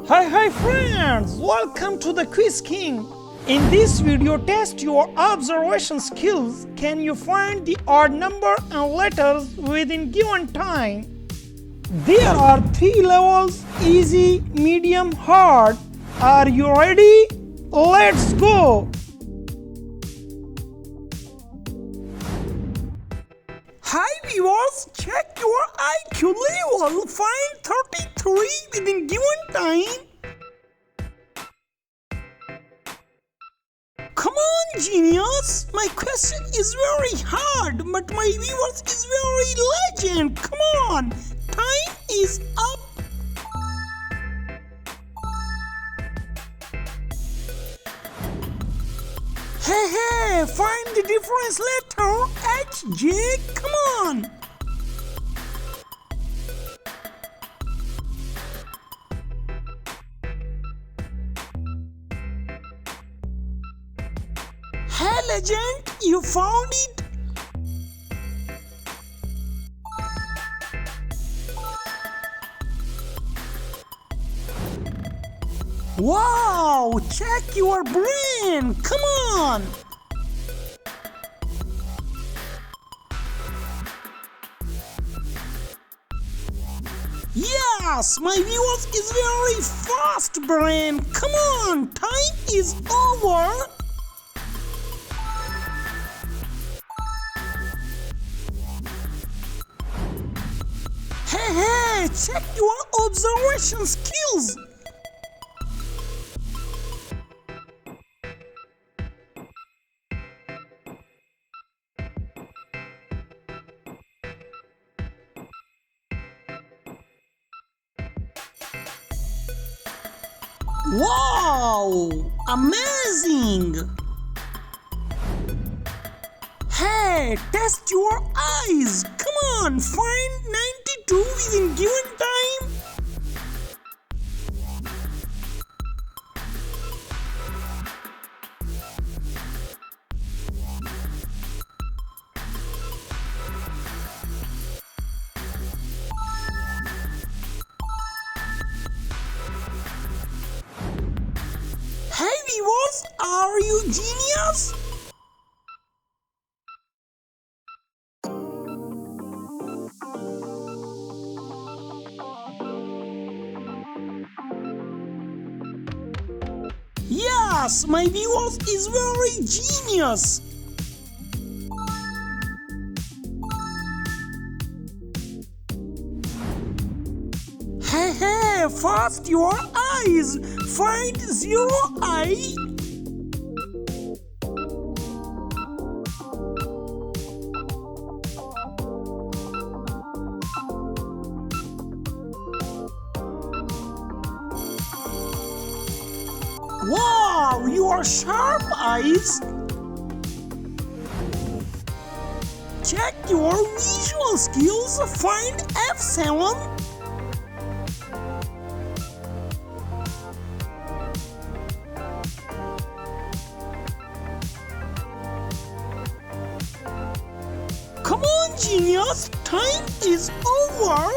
Hi friends, welcome to the Quiz King. In this video, test your observation skills. Can you find the odd number and letters within given time? There are 3 levels: easy, medium, hard. Are you ready? Let's go! Hi viewers, check your IQ level. Find 33 within given time. Come on, genius! My question is very hard, but my viewers is very legend. Come on! Time is up. Hey, find the difference letter HJ. Come on! Hey legend, you found it? Wow, check your brain, come on! Yes, my viewers is very fast brain, come on, time is over! Hey, check your observation skills! Wow! Amazing! Hey, test your eyes! Come on, find 92 within given time. Hey viewers, are you genius? Yes, my viewers is very genius. Hey, fast your eyes. Find 0 eye. Wow, you are sharp eyes. Check your visual skills. Find F7. Come on, genius, time is over.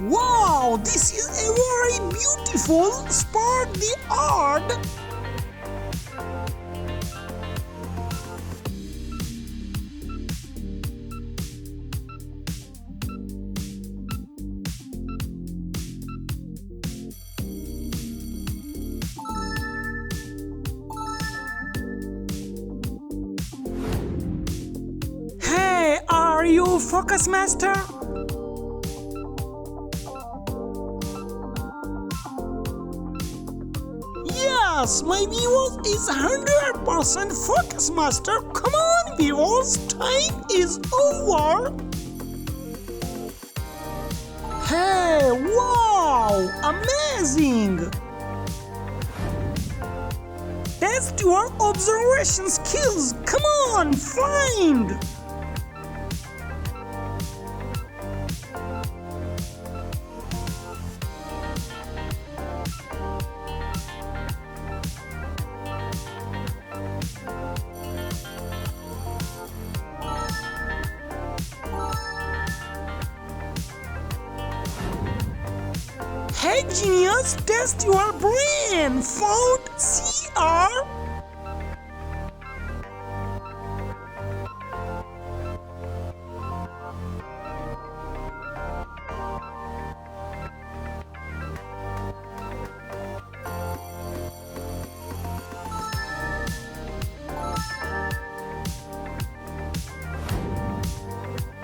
Wow, this is a very beautiful spot the art. Hey, are you focus master? Yes, my viewers is 100% focus master. Come on viewers, time is over. Hey, wow, amazing. Test your observation skills. Come on, find. Hey genius, test your brain. Found CR.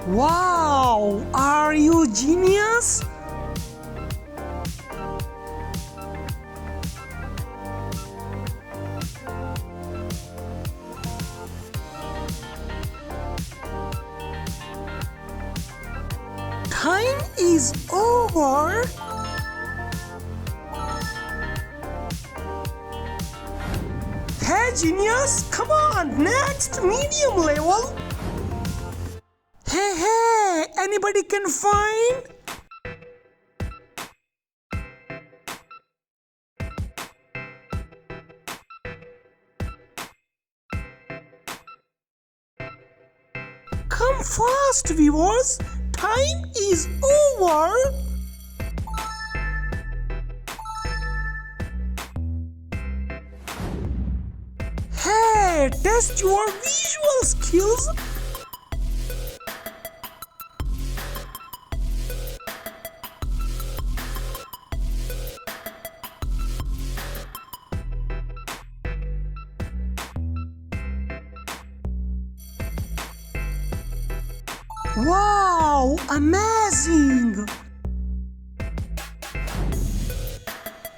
Wow, are you genius? Time is over. Hey genius, come on, next medium level. Hey, anybody can find? Come fast, viewers. Time is over. Hey, test your visual skills. Wow, amazing!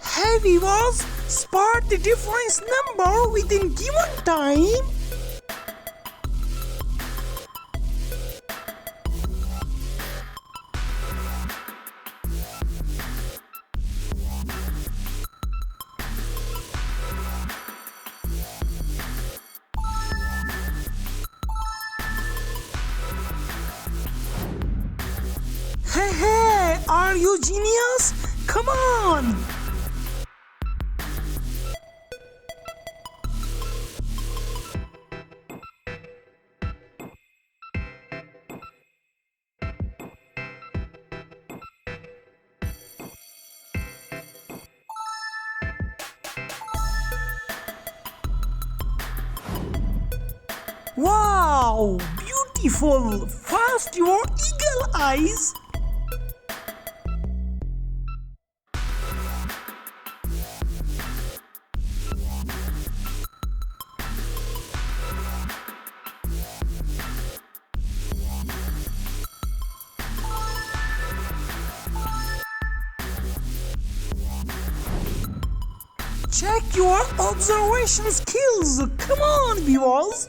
Hey viewers, spot the difference number within given time. Hey, are you genius? Come on! Wow, beautiful! First your eagle eyes. Check your observation skills. Come on, viewers.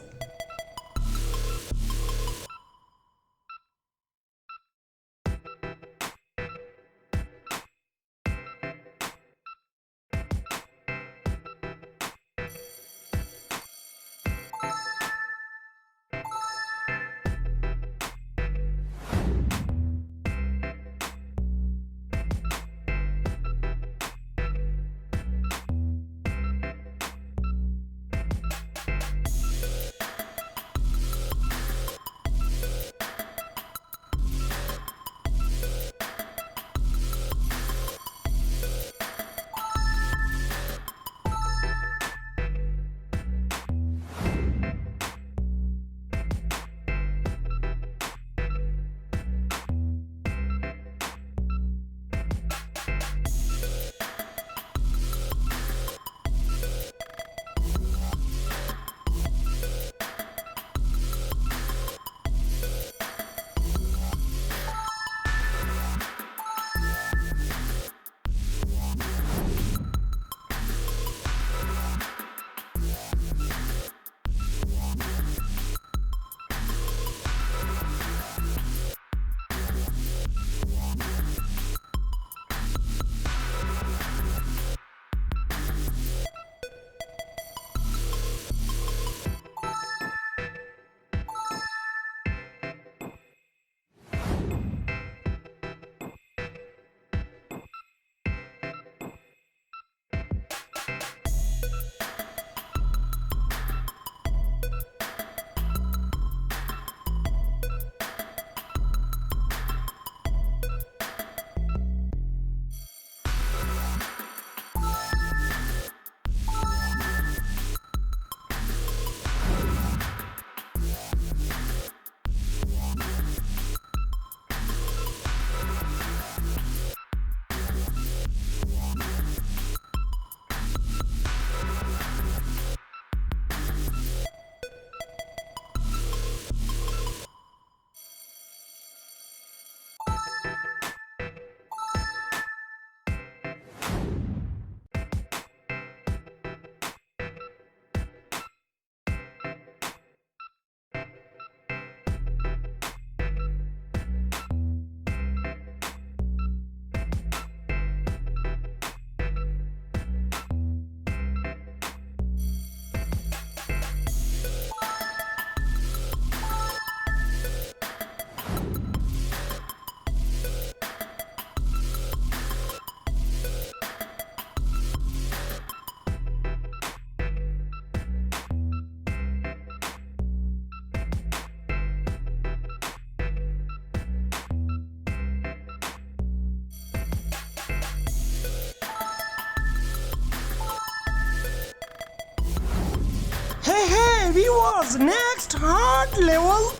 Viewers, next hard level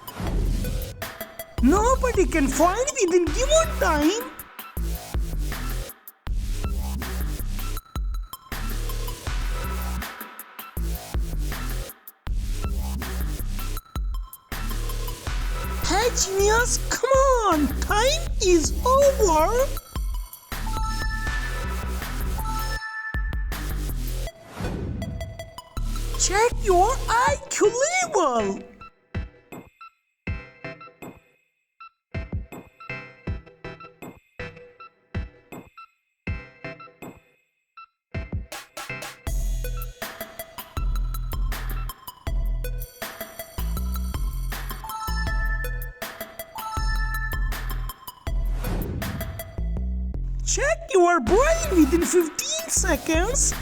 nobody can find within given time. Hey genius, come on, time is over. Check your IQ level. Check your brain within 15 seconds.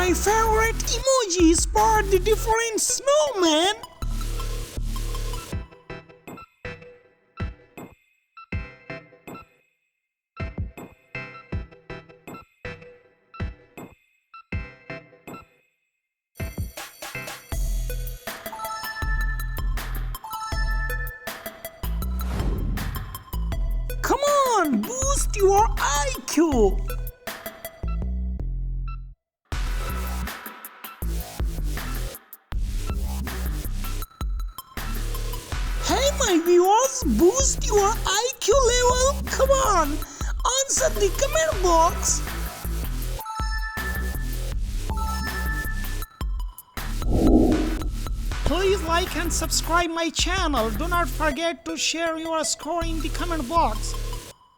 My favorite emoji spot the different snowman. Come on, boost your IQ. Hey my viewers, boost your IQ level. Come on, answer the comment box. Please like and subscribe my channel. Do not forget to share your score in the comment box.